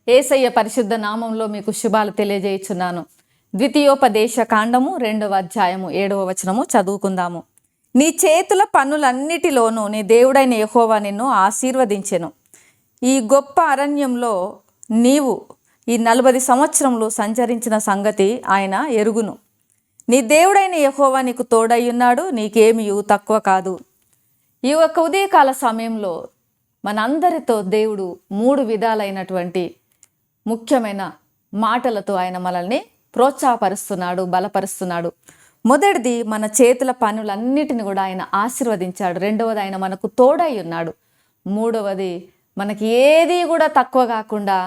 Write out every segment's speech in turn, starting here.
యేసయ్య పరిశుద్ధ నామంలో మీకు శుభాలు తెలియజేయుచున్నాను. ద్వితీయోపదేశ కాండము 2వ అధ్యాయము 7వ వచనము చదువుకుందాము. నీ చేతుల పనులన్నిటిలోనూ నీ దేవుడైన యెహోవా నిన్ను ఆశీర్వదించెను. ఈ గొప్ప అరణ్యంలో నీవు ఈ 40 సంవత్సరములు సంచరించిన సంగతి ఆయన ఎరుగును. నీ దేవుడైన యెహోవా నీకు తోడయ్యున్నాడు, నీకేమీ తక్కువ కాదు. ఈ యొక్క ఉదయకాల సమయంలో మనందరితో దేవుడు 3 విధాలైనటువంటి ముఖ్యమైన మాటలతో ఆయన మనల్ని ప్రోత్సాహపరుస్తున్నాడు, బలపరుస్తున్నాడు. మొదటిది, మన చేతుల పనులన్నిటిని కూడా ఆయన ఆశీర్వదించాడు. రెండవది, ఆయన మనకు తోడై ఉన్నాడు. మూడవది, మనకి ఏది కూడా తక్కువ కాకుండా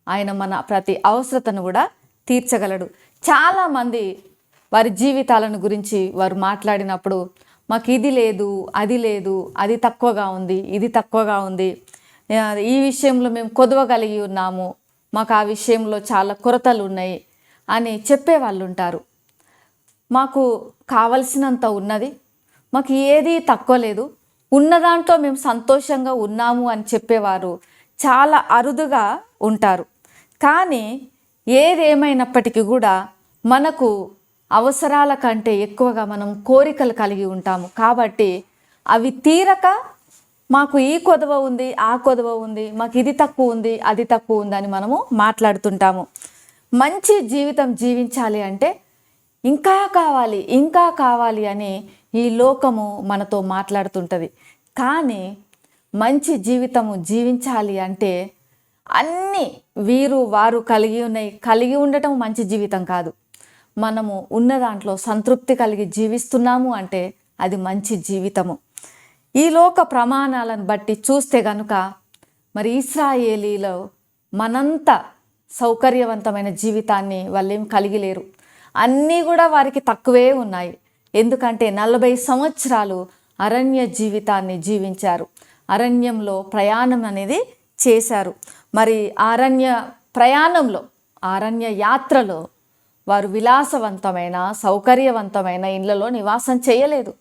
ఆయన మన ప్రతి అవసరతను కూడా తీర్చగలడు. చాలామంది వారి జీవితాలను గురించి వారు మాట్లాడినప్పుడు మాకు ఇది లేదు, అది లేదు, అది తక్కువగా ఉంది, ఇది తక్కువగా ఉంది, ఈ విషయంలో మేము కొదవగలిగి ఉన్నాము, మాకు ఆ విషయంలో చాలా కొరతలు ఉన్నాయి అని చెప్పేవాళ్ళు ఉంటారు. మాకు కావలసినంత ఉన్నది, మాకు ఏది తక్కువ లేదు, ఉన్న దాంట్లో మేము సంతోషంగా ఉన్నాము అని చెప్పేవారు చాలా అరుదుగా ఉంటారు. కానీ ఏదేమైనప్పటికీ కూడా మనకు అవసరాల కంటే ఎక్కువగా మనం కోరికలు కలిగి ఉంటాము. కాబట్టి అవి తీరక మాకు ఈ కొదవ ఉంది, ఆ కొదవ ఉంది, మాకు ఇది తక్కువ ఉంది, అది తక్కువ ఉంది అని మనము మాట్లాడుతుంటాము. మంచి జీవితం జీవించాలి అంటే ఇంకా కావాలి, ఇంకా కావాలి అని ఈ లోకము మనతో మాట్లాడుతుంటుంది. కానీ మంచి జీవితము జీవించాలి అంటే అన్నీ వీరు వారు కలిగి ఉండటం మంచి జీవితం కాదు. మనము ఉన్న దాంట్లో సంతృప్తి కలిగి జీవిస్తున్నాము అంటే అది మంచి జీవితము. ఈ లోక ప్రమాణాలను బట్టి చూస్తే గనుక మరి ఇశ్రాయేలీలో మనంత సౌకర్యవంతమైన జీవితాన్ని వాళ్ళేం కలిగి లేరు. అన్నీ కూడా వారికి తక్కువే ఉన్నాయి. ఎందుకంటే 40 సంవత్సరాలు అరణ్య జీవితాన్ని జీవించారు, అరణ్యంలో ప్రయాణం అనేది చేశారు. మరి అరణ్య ప్రయాణంలో, అరణ్య యాత్రలో వారు విలాసవంతమైన సౌకర్యవంతమైన ఇళ్లలో నివాసం చేయలేదు.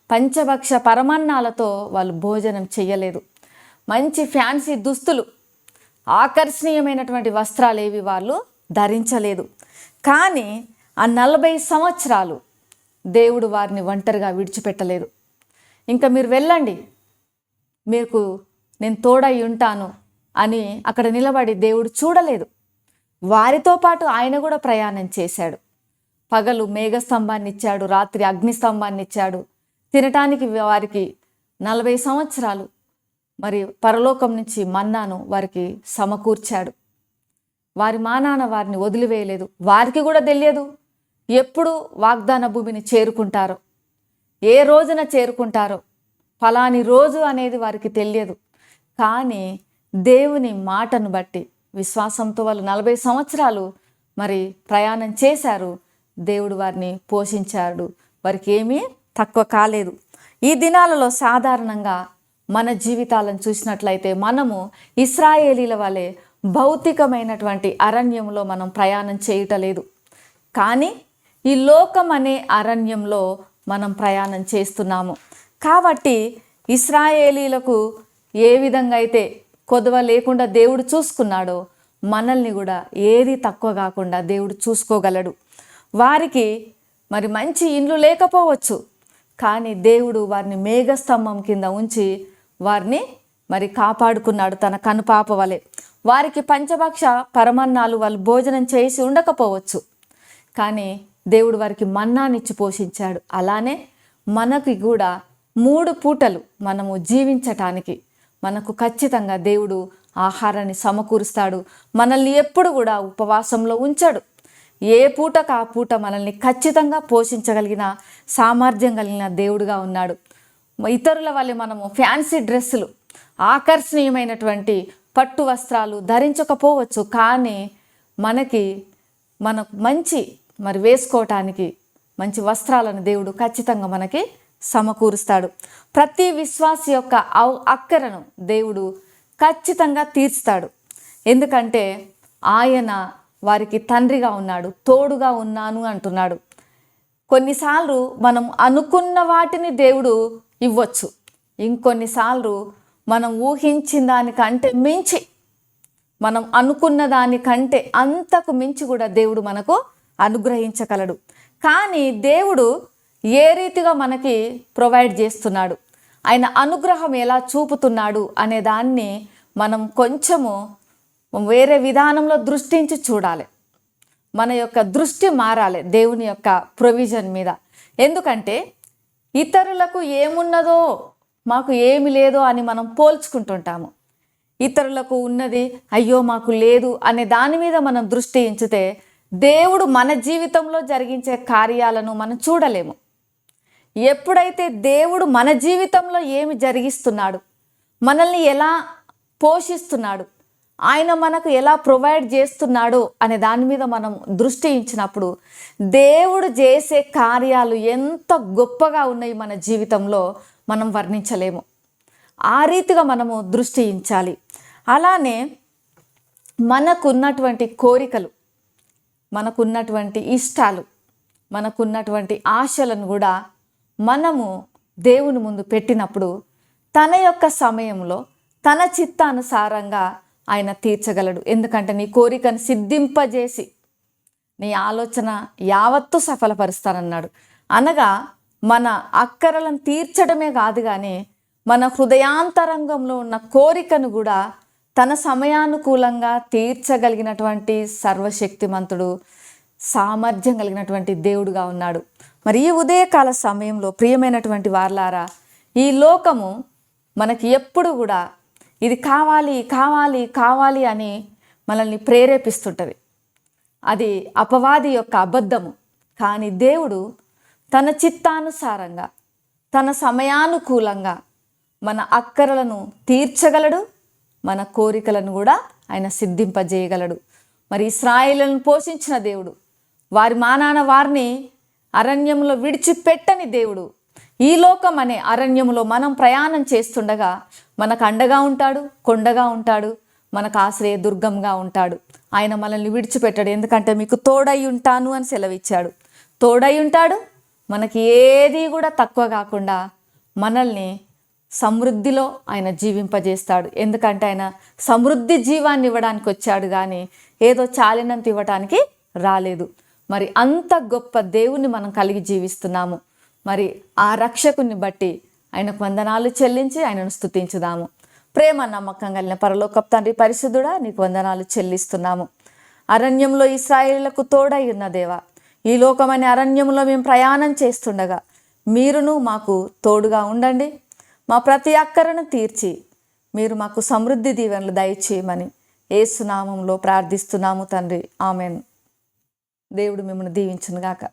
పంచభక్ష పరమాన్నాలతో వాళ్ళు భోజనం చేయలేదు. మంచి ఫ్యాన్సీ దుస్తులు, ఆకర్షణీయమైనటువంటి వస్త్రాలు ఏవి వాళ్ళు ధరించలేదు. కానీ ఆ 40 సంవత్సరాలు దేవుడు వారిని ఒంటరిగా విడిచిపెట్టలేదు. ఇంకా మీరు వెళ్ళండి, మీకు నేను తోడై ఉంటాను అని అక్కడ నిలబడి దేవుడు చూడలేదు. వారితో పాటు ఆయన కూడా ప్రయాణం చేశాడు. పగలు మేఘస్తంభాన్ని ఇచ్చాడు, రాత్రి అగ్నిస్తంభాన్ని ఇచ్చాడు. తినటానికి వారికి 40 సంవత్సరాలు మరి పరలోకం నుంచి మన్నాను వారికి సమకూర్చాడు. వారి మానాన వారిని వదిలివేయలేదు. వారికి కూడా తెలియదు ఎప్పుడు వాగ్దాన భూమిని చేరుకుంటారో, ఏ రోజున చేరుకుంటారో, ఫలాని రోజు అనేది వారికి తెలియదు. కానీ దేవుని మాటను బట్టి విశ్వాసంతో వాళ్ళు 40 సంవత్సరాలు మరి ప్రయాణం చేశారు. దేవుడు వారిని పోషించాడు, వారికి ఏమీ తక్కువ కాలేదు. ఈ దినాలలో సాధారణంగా మన జీవితాలను చూసినట్లయితే మనము ఇశ్రాయేలీల వలె భౌతికమైనటువంటి అరణ్యంలో మనం ప్రయాణం చేయటలేదు. కానీ ఈ లోకం అనే అరణ్యంలో మనం ప్రయాణం చేస్తున్నాము. కాబట్టి ఇశ్రాయేలీలకు ఏ విధంగా అయితే కొదవ లేకుండా దేవుడు చూసుకున్నాడో మనల్ని కూడా ఏది తక్కువ కాకుండా దేవుడు చూసుకోగలడు. వారికి మరి మంచి ఇండ్లు లేకపోవచ్చు, కానీ దేవుడు వారిని మేఘస్తంభం కింద ఉంచి వారిని మరి కాపాడుకున్నాడు తన కనుపాప వలె. వారికి పంచభక్ష పరమన్నాలు వాళ్ళు భోజనం చేసి ఉండకపోవచ్చు, కానీ దేవుడు వారికి మన్నానిచ్చి పోషించాడు. అలానే మనకి కూడా 3 పూటలు మనము జీవించటానికి మనకు ఖచ్చితంగా దేవుడు ఆహారాన్ని సమకూరుస్తాడు. మనల్ని ఎప్పుడు కూడా ఉపవాసంలో ఉంచాడు. ఏ పూటకు ఆ పూట మనల్ని ఖచ్చితంగా పోషించగలిగిన సామర్థ్యం కలిగిన దేవుడుగా ఉన్నాడు. ఇతరుల వల్ల మనము ఫ్యాన్సీ డ్రెస్సులు, ఆకర్షణీయమైనటువంటి పట్టు వస్త్రాలు ధరించకపోవచ్చు, కానీ మనకు మంచి మరి వేసుకోవటానికి మంచి వస్త్రాలను దేవుడు ఖచ్చితంగా మనకి సమకూరుస్తాడు. ప్రతి విశ్వాసి యొక్క అక్కరను దేవుడు ఖచ్చితంగా తీర్చుతాడు. ఎందుకంటే ఆయన వారికి తండ్రిగా ఉన్నాడు, తోడుగా ఉన్నాను అంటున్నాడు. కొన్నిసార్లు మనం అనుకున్న వాటిని దేవుడు ఇవ్వచ్చు, ఇంకొన్నిసార్లు మనం ఊహించిన దానికంటే మించి మనం అనుకున్న దానికంటే అంతకు మించి కూడా దేవుడు మనకు అనుగ్రహించగలడు. కానీ దేవుడు ఏ రీతిగా మనకి ప్రొవైడ్ చేస్తున్నాడు, ఆయన అనుగ్రహం ఎలా చూపుతున్నాడు అనే దాన్ని మనం కొంచెము వేరే విధానంలో దృష్టించి చూడాలి. మన యొక్క దృష్టి మారాలి దేవుని యొక్క ప్రొవిజన్ మీద. ఎందుకంటే ఇతరులకు ఏమున్నదో మాకు ఏమి లేదో అని మనం పోల్చుకుంటుంటాము. ఇతరులకు ఉన్నది అయ్యో మాకు లేదు అనే దాని మీద మనం దృష్టి ఉంచితే దేవుడు మన జీవితంలో జరిగించే కార్యాలను మనం చూడలేము. ఎప్పుడైతే దేవుడు మన జీవితంలో ఏమి జరిగిస్తున్నాడు, మనల్ని ఎలా పోషిస్తున్నాడు, ఆయన మనకు ఎలా ప్రొవైడ్ చేస్తున్నాడు అనే దాని మీద మనం దృష్టి ఉంచినప్పుడు దేవుడు చేసే కార్యాలు ఎంత గొప్పగా ఉన్నాయి మన జీవితంలో మనం వర్ణించలేము. ఆ రీతిగా మనము దృష్టి ఉంచాలి. అలానే మనకున్నటువంటి కోరికలు, మనకున్నటువంటి ఇష్టాలు, మనకున్నటువంటి ఆశలను కూడా మనము దేవుని ముందు పెట్టినప్పుడు తన యొక్క సమయంలో తన చిత్తానుసారంగా ఆయన తీర్చగలడు. ఎందుకంటే నీ కోరికను సిద్ధింపజేసి నీ ఆలోచన యావత్తు సఫలపరుస్తానన్నాడు. అనగా మన అక్కరలను తీర్చడమే కాదు, కానీ మన హృదయాంతరంగంలో ఉన్న కోరికను కూడా తన సమయానుకూలంగా తీర్చగలిగినటువంటి సర్వశక్తిమంతుడు, సామర్థ్యం కలిగినటువంటి దేవుడుగా ఉన్నాడు. మరి ఈ ఉదయకాల సమయంలో ప్రియమైనటువంటి వారలారా, ఈ లోకము మనకి ఎప్పుడు కూడా ఇది కావాలి కావాలి కావాలి అని మనల్ని ప్రేరేపిస్తుంటుంది. అది అపవాది యొక్క అబద్ధము. కానీ దేవుడు తన చిత్తానుసారంగా తన సమయానుకూలంగా మన అక్కరలను తీర్చగలడు, మన కోరికలను కూడా ఆయన సిద్ధింపజేయగలడు. మరి ఇశ్రాయేలును పోషించిన దేవుడు, వారి మానాన వారిని అరణ్యంలో విడిచిపెట్టని దేవుడు, ఈ లోకం అనే అరణ్యంలో మనం ప్రయాణం చేస్తుండగా మనకు అండగా ఉంటాడు, కొండగా ఉంటాడు, మనకు ఆశ్రయ దుర్గంగా ఉంటాడు. ఆయన మనల్ని విడిచిపెట్టాడు. ఎందుకంటే మీకు తోడై ఉంటాను అని సెలవిచ్చాడు. తోడై ఉంటాడు, మనకి ఏది కూడా తక్కువ కాకుండా మనల్ని సమృద్ధిలో ఆయన జీవింపజేస్తాడు. ఎందుకంటే ఆయన సమృద్ధి జీవాన్ని ఇవ్వడానికి వచ్చాడు, కానీ ఏదో చాలినంత ఇవ్వడానికి రాలేదు. మరి అంత గొప్ప దేవుణ్ణి మనం కలిగి జీవిస్తున్నాము. మరి ఆ రక్షకుని బట్టి ఆయనకు వందనాలు చెల్లించి ఆయనను స్తుతించుదాము. ప్రేమ నమ్మకం కలిగిన పరలోకపు తండ్రి పరిశుద్ధుడా, నీకు వందనాలు చెల్లిస్తున్నాము. అరణ్యంలో ఇశ్రాయేలులకు తోడై ఉన్న దేవా, ఈ లోకమనే అరణ్యంలో మేము ప్రయాణం చేస్తుండగా మీరును మాకు తోడుగా ఉండండి. మా ప్రతి అక్కరను తీర్చి మీరు మాకు సమృద్ధి దీవెనలు దయచేయమని యేసు నామములో ప్రార్థిస్తున్నాము తండ్రి. ఆమెన్. దేవుడు మిమ్మల్ని దీవించునుగాక.